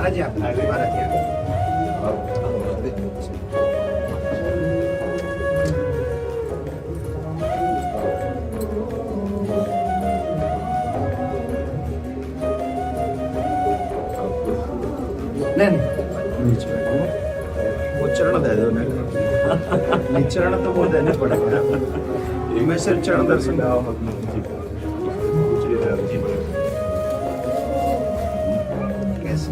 महाराज जी आप महाराज जी नहीं नीचे बैठो। वो चरण दे दो नहीं चरण तो वो देने पड़ेगा। मैं सिर्फ चरण दर्शन कैसे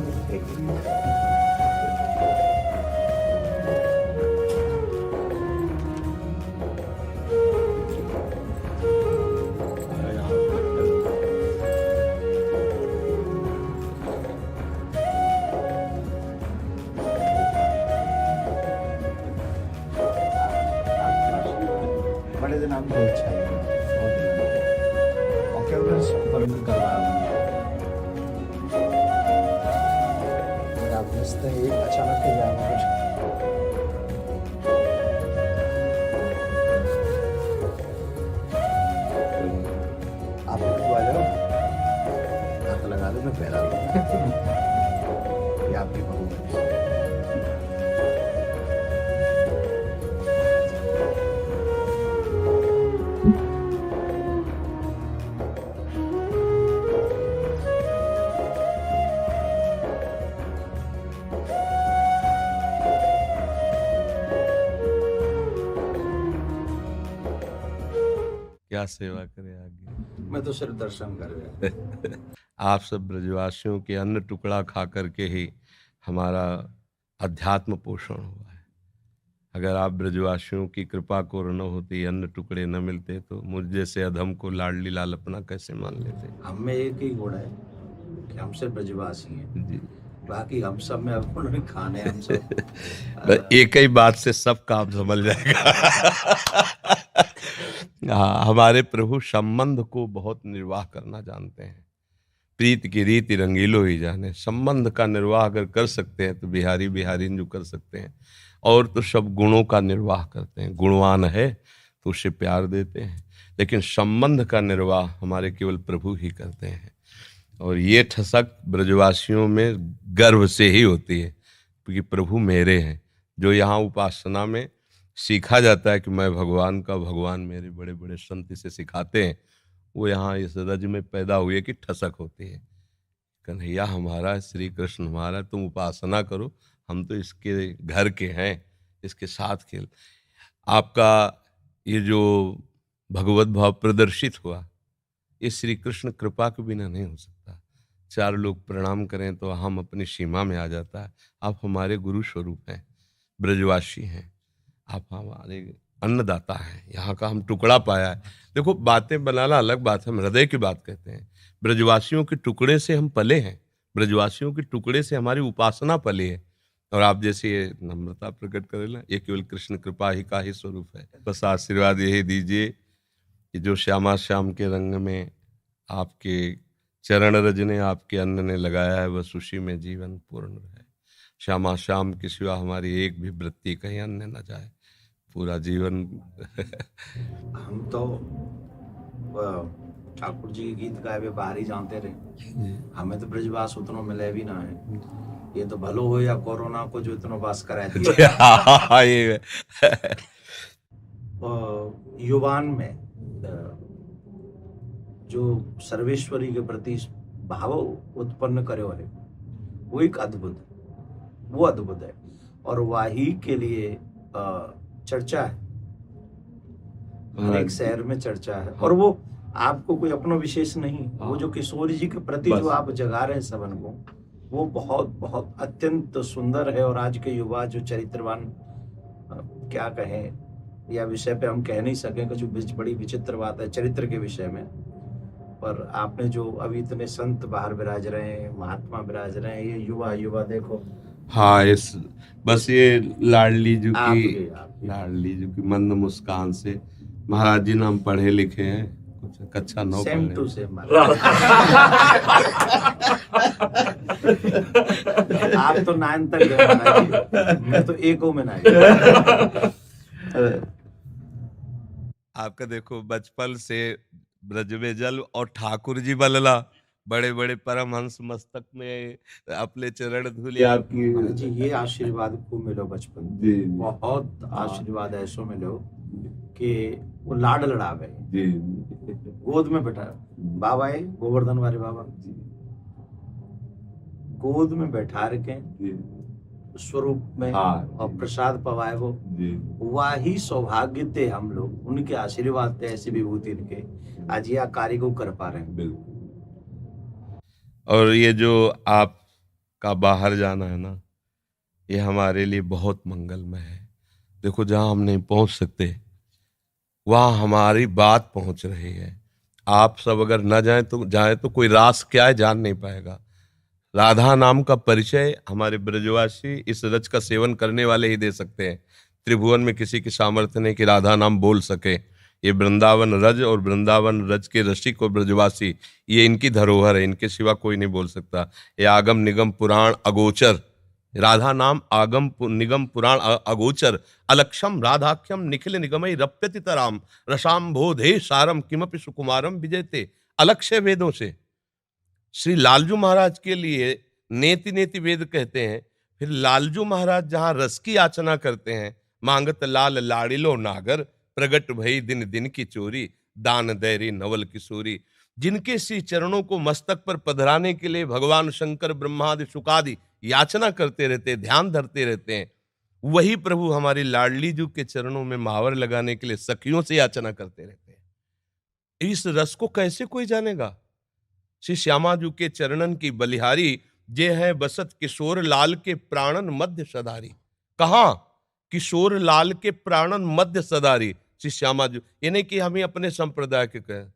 बड़े दिन आपको अच्छा है और क्या बंद करवा आप रिश्ते एक अचानक ही जाना कुछ आप आ जाओ हाथ लगा दो मैं पैरा ये आपकी बहू है क्या सेवा करे आगे। मैं तो सिर्फ दर्शन कर रहा आप सब ब्रजवासियों के अन्न टुकड़ा खा करके ही हमारा अध्यात्म पोषण हुआ है। अगर आप ब्रजवासियों की कृपा को न होती, अन्न टुकड़े न मिलते तो मुझ जैसे अधम को लाडली लाल अपना कैसे मान लेते। हम में एक ही गुण है कि हम सिर्फ ब्रजवासी हैं जी बाकी हम सब में अब उन्होंने खाने हम सब एक ही बात से सब काम समझ जाएगा। हाँ, हमारे प्रभु संबंध को बहुत निर्वाह करना जानते हैं। प्रीत की रीति रंगीलो ही जाने। संबंध का निर्वाह अगर कर सकते हैं तो बिहारी बिहारी जो कर सकते हैं, और तो सब गुणों का निर्वाह करते हैं। गुणवान है तो उसे प्यार देते हैं, लेकिन संबंध का निर्वाह हमारे केवल प्रभु ही करते हैं। और ये ठसक ब्रजवासियों में गर्व से ही होती है, क्योंकि प्रभु मेरे हैं। जो यहाँ उपासना में सीखा जाता है कि मैं भगवान का, भगवान मेरे, बड़े बड़े संत इसे सिखाते हैं, वो यहाँ इस रज में पैदा हुए कि ठसक होती है। कन्हैया हमारा, श्री कृष्ण हमारा, तुम उपासना करो, हम तो इसके घर के हैं, इसके साथ खेल। आपका ये जो भगवत भाव प्रदर्शित हुआ, ये श्री कृष्ण कृपा के बिना नहीं हो सकता। चार लोग प्रणाम करें तो हम अपनी सीमा में आ जाता है। आप हमारे गुरु स्वरूप हैं, ब्रजवासी हैं, आप हमारे अन्नदाता हैं, यहाँ का हम टुकड़ा पाया है। देखो, बातें बनाना अलग बात है, हम हृदय की बात कहते हैं। ब्रजवासियों के टुकड़े से हम पले हैं, ब्रजवासियों के टुकड़े से हमारी उपासना पली है। और आप जैसे ये नम्रता प्रकट करें, ये केवल कृष्ण कृपा ही का ही स्वरूप है। बस आशीर्वाद यही दीजिए कि जो श्यामा श्याम के रंग में आपके चरण रज ने, आपके अन्न ने लगाया है, बस उसी में जीवन पूर्ण है। श्यामा श्याम की सिवा हमारी एक भी वृत्ति कहीं अन्य न जाए, पूरा जीवन। हम तो ठाकुर जी के गीत गाए हुए बाहर ही जानते रहे। हमें तो ब्रजवास उतना मिले भी ना है। ये तो भलो हो या कोरोना को जो इतना वास करा दिया। ये युवान में जो सर्वेश्वरी के प्रति भाव उत्पन्न करे है, वो एक अद्भुत है, वो अद्भुत है। और वाही के लिए चर्चा है, हर एक शहर में चर्चा है। और वो आपको कोई अपना विशेष नहीं, वो जो किशोर जी के प्रति जो आप जगा रहे हैं सबन को, वो बहुत बहुत अत्यंत सुंदर है। और आज के युवा जो चरित्रवान, क्या कहें, या विषय पे हम कह नहीं सकें, कुछ बड़ी विचित्र बात है चरित्र के विषय में। पर आपने जो अभी इतने संत बाहर विराज रहे हैं, महात्मा विराज रहे हैं, ये युवा देखो। हाँ, इस बस ये लाडली जी की मंद मुस्कान से, महाराज जी नाम पढ़े लिखे हैं, कुछ कक्षा 9 सेम टू सेम। आप तो 9 तक गए, मैं तो 1 में ना। आपका देखो, बचपन से ब्रज में जल और ठाकुर जी बलला, बड़े बड़े परमहंस मस्तक में अपने चरण धूलि आपकी। महाराज जी ये आशीर्वाद को मिलो बचपन में। जी बहुत आशीर्वाद ऐसो मिलो कि वो लाड लड़ावे, जी गोद में बैठा बाबा है गोवर्धन वाले बाबा, गोद में बैठा रखे स्वरूप में और प्रसाद पवाए वो, वही सौभाग्य थे हम लोग, उनके आशीर्वाद थे, ऐसी विभूति इनके आज यह कार्य को कर पा रहे हैं। बिल्कुल। और ये जो आपका बाहर जाना है ना, ये हमारे लिए बहुत मंगलमय है। देखो जहां हम नहीं पहुंच सकते वहां हमारी बात पहुंच रही है। आप सब अगर न जाए तो कोई रास क्या है जान नहीं पाएगा। राधा नाम का परिचय हमारे ब्रजवासी इस रज का सेवन करने वाले ही दे सकते हैं। त्रिभुवन में किसी की सामर्थ्य नहीं कि राधा नाम बोल सके। ये वृंदावन रज और वृंदावन रज के रसिक और ब्रजवासी, ये इनकी धरोहर है, इनके सिवा कोई नहीं बोल सकता। ये आगम निगम पुराण अगोचर, राधा नाम आगम निगम पुराण अगोचर, अलक्षम राधाख्यम निखिल निगमई रप्यति तराम, रसाम्भोधे सारम किमपि सुकुमारम विजयते। अलक्ष्य वेदों से श्री लालजू महाराज के लिए नेति नेति वेद कहते हैं। फिर लालजू महाराज जहां रस की याचना करते हैं, मांगत लाल लाड़िलो नागर, प्रगट भई दिन दिन की चोरी, दान दैरी नवल किशोरी। जिनके श्री चरणों को मस्तक पर पधराने के लिए भगवान शंकर ब्रह्मादि शुकादि याचना करते रहते, ध्यान धरते रहते हैं, वही प्रभु हमारी लाडली जू के चरणों में महावर लगाने के लिए सखियों से याचना करते रहते हैं। इस रस को कैसे कोई जानेगा? श्री श्यामाजू के चरणन की बलिहारी, जे है बसत किशोर लाल के प्राणन मध्य सदारी। कहा? किशोर लाल के प्राणन मध्य सदारी श्री श्यामाजू। ये नहीं कि हमें अपने संप्रदाय के कहें।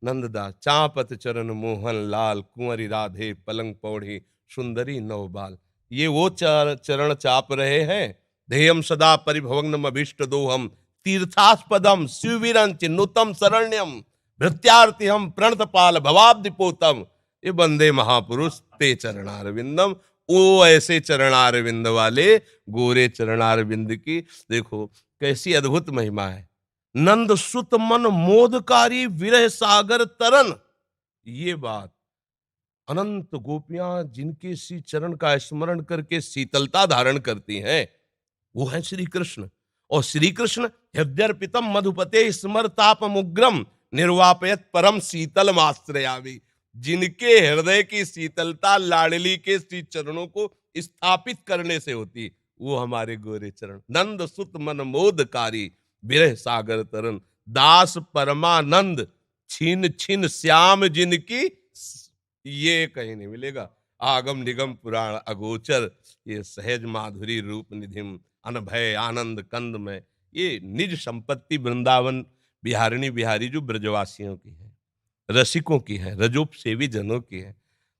नंददास चापत चरण मोहन लाल, कुंवरी राधे पलंग पौड़ी, सुंदरी नवबाल। ये वो चरण चाप रहे हैं। ध्येयम सदा परिभवग्नम अभीष्ट दोहम, तीर्थास्पदम शिववीरं चिन्नुतम शरण्यम, भृत्यार्थी हम प्रणतपाल भवाब्दिपोतम। ये बंदे महापुरुष ते चरणारविंदम। वो ऐसे चरणारविंद वाले गोरे चरणारविंद की देखो कैसी अद्भुत महिमा है। नंद सुत मन मोदकारी विरह सागर तरन। ये बात अनंत गोपियां जिनके श्री चरण का स्मरण करके शीतलता धारण करती हैं, वो है श्री कृष्ण। और श्री कृष्ण हृदयर्पितम मधुपते स्मरतापमुग्रम, निर्वापयत परम शीतल आश्रयामि। जिनके हृदय की शीतलता लाडली के श्री चरणों को स्थापित करने से होती, वो हमारे गोरे चरण। नंद सुत मन मोदकारी विरह सागर तरन, दास परमानंद छीन छीन श्याम जिनकी, ये कहीं नहीं मिलेगा। आगम निगम पुराण अगोचर, ये सहज माधुरी रूप निधिम, अनभय आनंद कंद में। ये निज संपत्ति वृंदावन बिहारिणी बिहारी जो ब्रजवासियों की है, रसिकों की है, रजोप सेवी जनों की है।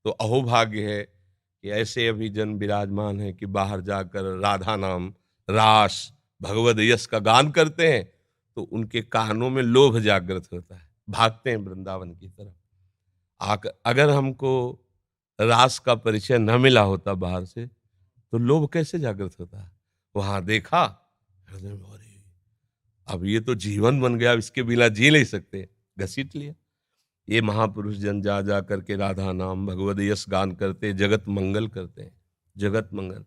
तो अहोभाग्य है कि ऐसे अभी जन विराजमान है कि बाहर जाकर राधा नाम, रास, भगवद यश का गान करते हैं तो उनके कानों में लोभ जागृत होता है, भागते हैं वृंदावन की तरफ। अगर हमको रास का परिचय न मिला होता बाहर से तो लोभ कैसे जागृत होता है? वहां देखा, अरे अब ये तो जीवन बन गया, इसके बिना जी नहीं सकते, घसीट लिया। ये महापुरुष जन जा जा करके राधा नाम भगवद यश गान करते, जगत मंगल करते हैं, जगत मंगल।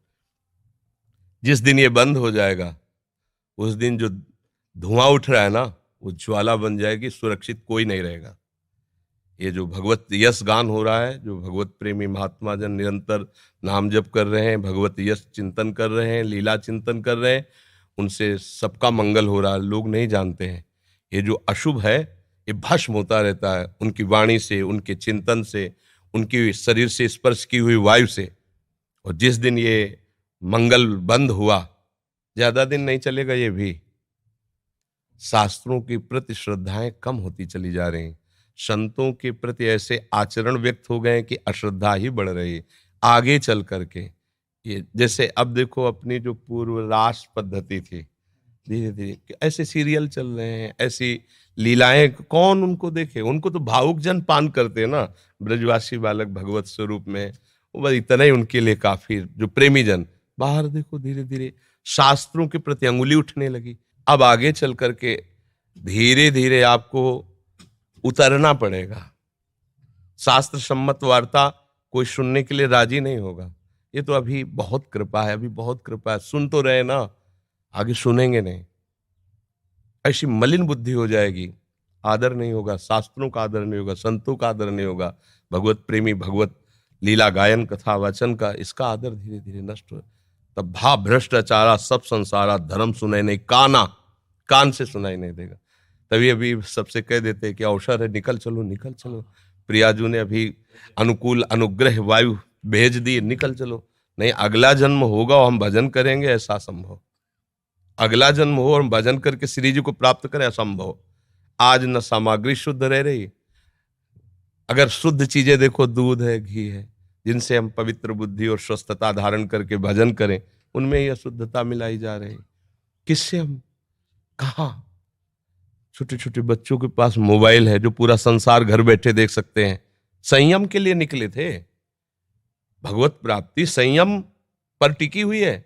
जिस दिन ये बंद हो जाएगा उस दिन जो धुआं उठ रहा है ना, वो ज्वाला बन जाएगी, सुरक्षित कोई नहीं रहेगा। ये जो भगवत यश गान हो रहा है, जो भगवत प्रेमी महात्मा जन निरंतर नाम जप कर रहे हैं, भगवत यश चिंतन कर रहे हैं, लीला चिंतन कर रहे हैं, उनसे सबका मंगल हो रहा है। लोग नहीं जानते हैं ये जो अशुभ है ये भस्म होता रहता है उनकी वाणी से, उनके चिंतन से, उनकी शरीर से स्पर्श की हुई वायु से। और जिस दिन ये मंगल बंद हुआ, ज्यादा दिन नहीं चलेगा, ये भी शास्त्रों के प्रति श्रद्धाएं कम होती चली जा रही, संतों के प्रति ऐसे आचरण व्यक्त हो गए कि अश्रद्धा ही बढ़ रही आगे चल करके। ये जैसे अब देखो अपनी जो पूर्व रास पद्धति थी, धीरे धीरे ऐसे सीरियल चल रहे हैं, ऐसी लीलाएं, कौन उनको देखे? उनको तो भावुक जन पान करते हैं ना, ब्रजवासी बालक भगवत स्वरूप में, वो बस इतना ही उनके लिए काफी। जो प्रेमी जन बाहर देखो धीरे धीरे शास्त्रों के प्रति अंगुली उठने लगी। अब आगे चल करके धीरे धीरे आपको उतरना पड़ेगा, शास्त्र सम्मत वार्ता कोई सुनने के लिए राजी नहीं होगा। ये तो अभी बहुत कृपा है, अभी बहुत कृपा है, सुन तो रहे ना, आगे सुनेंगे नहीं। ऐसी मलिन बुद्धि हो जाएगी, आदर नहीं होगा, शास्त्रों का आदर नहीं होगा, संतों का आदर नहीं होगा, भगवत प्रेमी, भगवत लीला गायन कथा वाचन का, इसका आदर धीरे धीरे नष्ट हो। तब भा भ्रष्टाचारा सब संसारा, धर्म सुनाई नहीं, कान से सुनाई नहीं देगा। तभी अभी सबसे कह देते हैं कि अवसर है, निकल चलो, निकल चलो। प्रियाजू ने अभी अनुकूल अनुग्रह वायु भेज दिए, निकल चलो। नहीं, अगला जन्म होगा और हम भजन करेंगे, ऐसा संभव। अगला जन्म हो और हम भजन करके श्री जी को प्राप्त करें, असंभव। आज न सामग्री शुद्ध रह रही। अगर शुद्ध चीजें देखो, दूध है, घी है, जिनसे हम पवित्र बुद्धि और स्वस्थता धारण करके भजन करें, उनमें यह शुद्धता मिलाई जा रही। किससे हम कहा? छोटे छोटे बच्चों के पास मोबाइल है, जो पूरा संसार घर बैठे देख सकते हैं। संयम के लिए निकले थे। भगवत प्राप्ति संयम पर टिकी हुई है,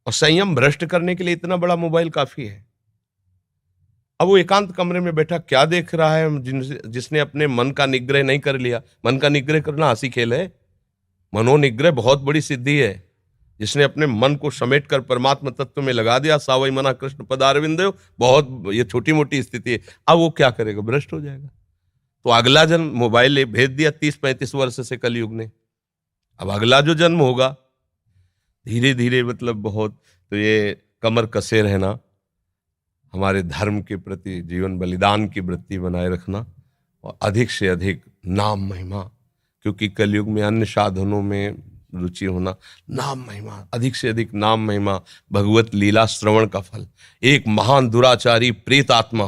और संयम भ्रष्ट करने के लिए इतना बड़ा मोबाइल काफी है। अब वो एकांत कमरे में बैठा क्या देख रहा है? जिसने अपने मन का निग्रह नहीं कर लिया। मन का निग्रह करना हंसी खेल है। मनोनिग्रह बहुत बड़ी सिद्धि है। जिसने अपने मन को समेट कर परमात्मा तत्व में लगा दिया, सावई मना कृष्ण पदारविंद, बहुत ये छोटी मोटी स्थिति है। अब वो क्या करेगा? भ्रष्ट हो जाएगा। तो अगला जन्म मोबाइल भेज दिया 30-35 वर्ष से कलयुग ने। अब अगला जो जन्म होगा, धीरे धीरे मतलब बहुत, तो ये कमर कसे रहना, हमारे धर्म के प्रति जीवन बलिदान की वृत्ति बनाए रखना, और अधिक से अधिक नाम महिमा, क्योंकि कलयुग में अन्य साधनों में रुचि होना, नाम महिमा, अधिक से अधिक नाम महिमा, भगवत लीला श्रवण का फल। एक महान दुराचारी प्रेत आत्मा,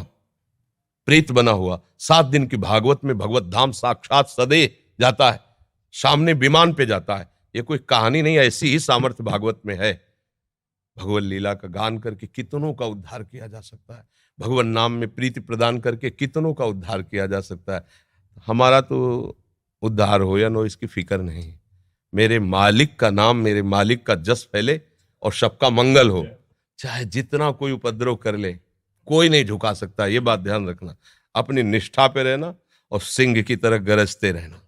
प्रेत बना हुआ, 7 दिन की भागवत में भगवत धाम साक्षात सदे जाता है, सामने विमान पे जाता है। ये कोई कहानी नहीं, ऐसी ही सामर्थ्य भागवत में है। भगवत लीला का गान करके कितनों का उद्धार किया जा सकता है। भगवान नाम में प्रीति प्रदान करके कितनों का उद्धार किया जा सकता है। हमारा तो उद्धार हो या नो, इसकी फिक्र नहीं। मेरे मालिक का नाम, मेरे मालिक का जस फैले और सबका मंगल हो। चाहे जितना कोई उपद्रव कर ले, कोई नहीं झुका सकता। ये बात ध्यान रखना। अपनी निष्ठा पे रहना और सिंह की तरह गरजते रहना।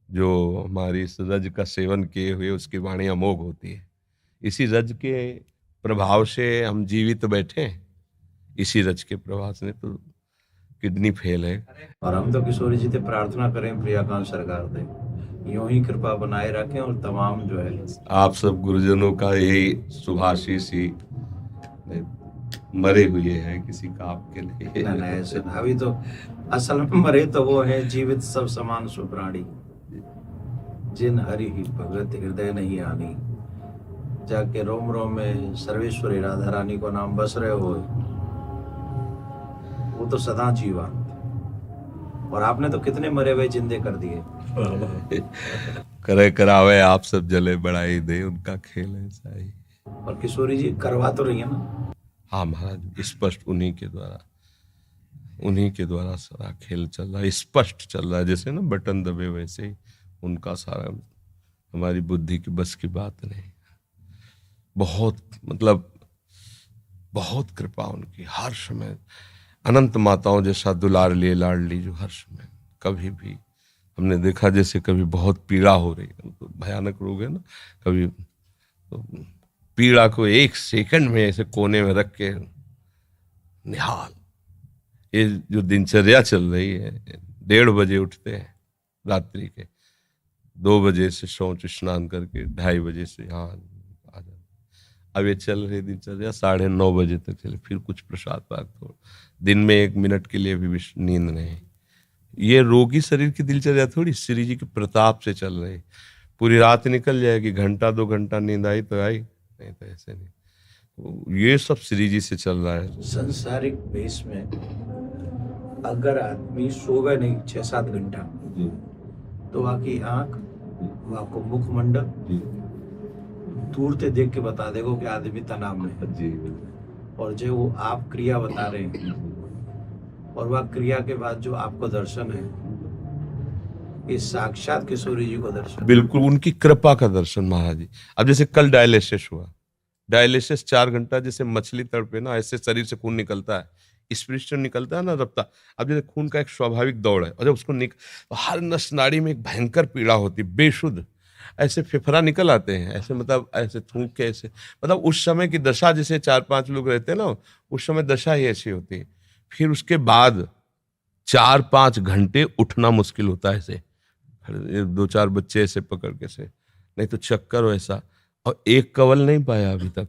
जो हमारी इस रज का सेवन किए हुए, उसकी वाणी अमोघ होती है। इसी रज के प्रभाव से हम जीवित बैठे हैं। इसी रज के प्रभाव से तो किडनी फेल है। और हम तो किशोरी जी से प्रार्थना करें, प्रियाकांत सरकार दे यूं ही कृपा बनाए रखें, और तमाम जो है आप सब गुरुजनों का यही शुभाशीष ही मरे हुए हैं किसी काम के लिए। ना ऐसे अभी तो असल में मरे तो वो है, जीवित सब समान सुप्राणी, जिन हरि ही भगत हृदय नहीं आनी। जाके रोम रोम में सर्वेश्वरी राधा रानी को नाम बस रहे हो, वो तो सदा जीवंत। और आपने तो कितने मरे हुए जिंदे कर दिए। करे करावे आप सब जले बढ़ाई दे, उनका खेल ऐसा ही। और किशोरी जी करवा तो रही है ना? हाँ महाराज, स्पष्ट उन्हीं के द्वारा सारा खेल चल रहा है, स्पष्ट चल रहा है। जैसे ना बटन दबे, वैसे ही उनका सारा, हमारी बुद्धि की बस की बात नहीं। बहुत मतलब बहुत कृपा उनकी, हर समय अनंत माताओं जैसा दुलार लिए लाडली, जो हर समय कभी भी हमने देखा, जैसे कभी बहुत पीड़ा हो रही है, तो भयानक रोग है ना, कभी तो पीड़ा को 1 सेकंड में ऐसे कोने में रख के निहाल। ये जो दिनचर्या चल रही है, 1:30 बजे उठते हैं रात्रि के, 2 बजे से शौच स्नान करके 2:30 बजे से यहाँ आ जाते। अब ये चल रही दिनचर्या 9:30 बजे तक चले, फिर कुछ प्रसाद पाक, तो दिन में 1 मिनट के लिए भी नींद नहीं। ये रोगी शरीर की दिनचर्या थोड़ी, श्री जी के प्रताप से चल रही। पूरी रात निकल जाएगी, 1-2 घंटा नींद आई तो आई, नहीं तो ऐसे नहीं। तो ये सब श्री जी से चल रहा है। संसारिक बेस में अगर आदमी सोवे नहीं 6-7 घंटा, तो आपकी आंख, आपको मुखमंडल दूर से देख के बता देगा कि आदमी तनाव में है जी। और जो वो आप क्रिया बता रहे हैं, और वह क्रिया के बाद जो आपको दर्शन है, ये साक्षात किशोरी जी को दर्शन। बिल्कुल उनकी कृपा का दर्शन महाराज जी। अब जैसे कल डायलिसिस हुआ, डायलिसिस 4 घंटा, जैसे मछली तड़पे ना, ऐसे शरीर से खून निकलता है। स्पिरिट से निकलता है ना रफ्ता, अब जैसे खून का एक स्वाभाविक दौड़ है, और जब उसको तो हर नस नाड़ी में एक भयंकर पीड़ा होती, बेशुद्ध ऐसे फेफड़ा निकल आते हैं, ऐसे मतलब ऐसे थूक के, ऐसे मतलब उस समय की दशा, जैसे 4-5 लोग रहते हैं ना, उस समय दशा ही ऐसी होती है। फिर उसके बाद 4-5 घंटे उठना मुश्किल होता है, ऐसे 2-4 बच्चे ऐसे पकड़ के से, नहीं तो चक्कर वैसा, और एक कवल नहीं पाया अभी तक।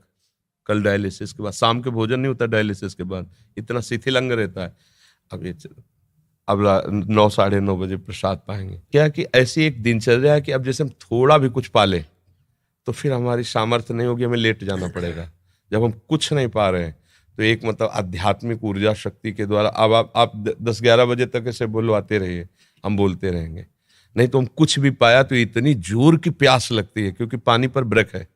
कल डायलिसिस के बाद शाम के भोजन नहीं होता, डायलिसिस के बाद इतना शिथिल अंग रहता है। अब 9-9:30 बजे प्रसाद पाएंगे। क्या कि ऐसी एक दिनचर्या है कि अब जैसे हम थोड़ा भी कुछ पाले तो फिर हमारी सामर्थ्य नहीं होगी, हमें लेट जाना पड़ेगा। जब हम कुछ नहीं पा रहे हैं तो एक मतलब आध्यात्मिक ऊर्जा शक्ति के द्वारा अब आप 10-11 बजे तक ऐसे बुलवाते रहिए, हम बोलते रहेंगे। नहीं तो हम कुछ भी पाया तो इतनी जोर की प्यास लगती है, क्योंकि पानी पर ब्रेक है।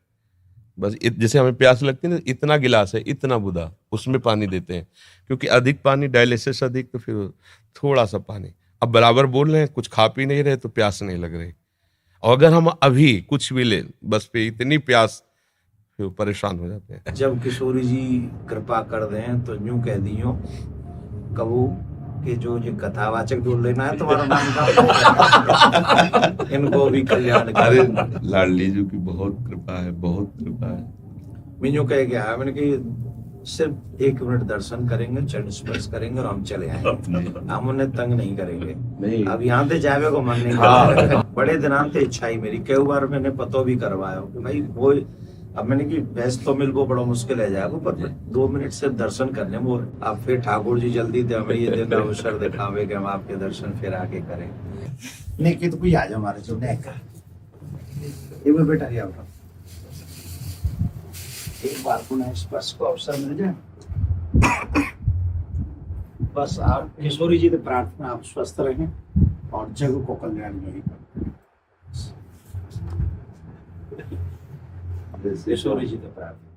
बस जैसे हमें प्यास लगती है ना, इतना गिलास है, इतना बुदा, उसमें पानी देते हैं, क्योंकि अधिक पानी, डायलिसिस अधिक, तो फिर थोड़ा सा पानी। अब बराबर बोल रहे हैं, कुछ खा पी नहीं रहे तो प्यास नहीं लग रही, और अगर हम अभी कुछ भी ले बस पे इतनी प्यास, फिर परेशान हो जाते हैं। जब किशोरी जी कृपा कर दें तो यूं कह दियो कबू कि जो ये कथावाचक ढूंढ लेना है तुम्हारा नाम का इनको भी कल्याण अरे कर। लाडली जी की बहुत कृपा है, बहुत कृपा है। मैं यूं कह गया, मैंने कि सिर्फ 1 मिनट दर्शन करेंगे, चरण स्पर्श करेंगे और हम चले आएंगे, हम उन्हें तंग नहीं करेंगे। अब यहाँ से जावे को मन नहीं करता। बड़े दिनांत से इच्छा ही मेरी, कई बार मैंने पतो भी करवाया कि भाई वो, अब मैंने कि भैंस तो मिल वो बड़ा मुश्किल है जाएगा, पर 2 मिनट सिर्फ दर्शन करने वो। अब फिर ठाकुर जी जल्दी दे हमें ये दिन अवसर दिखावे कि हम आपके दर्शन फिर आके करें। नहीं कि तो कोई आ जाओ हमारे जो नहीं का ये वो बेटा ये आओ, एक बार पुनः स्पर्श को अवसर मिल जाए। बस आप किशोरी जी से प्रार्थना, आप स्वस्थ रहें और जग को कल्याण यही करें। किशोरी जी से प्रार्थना।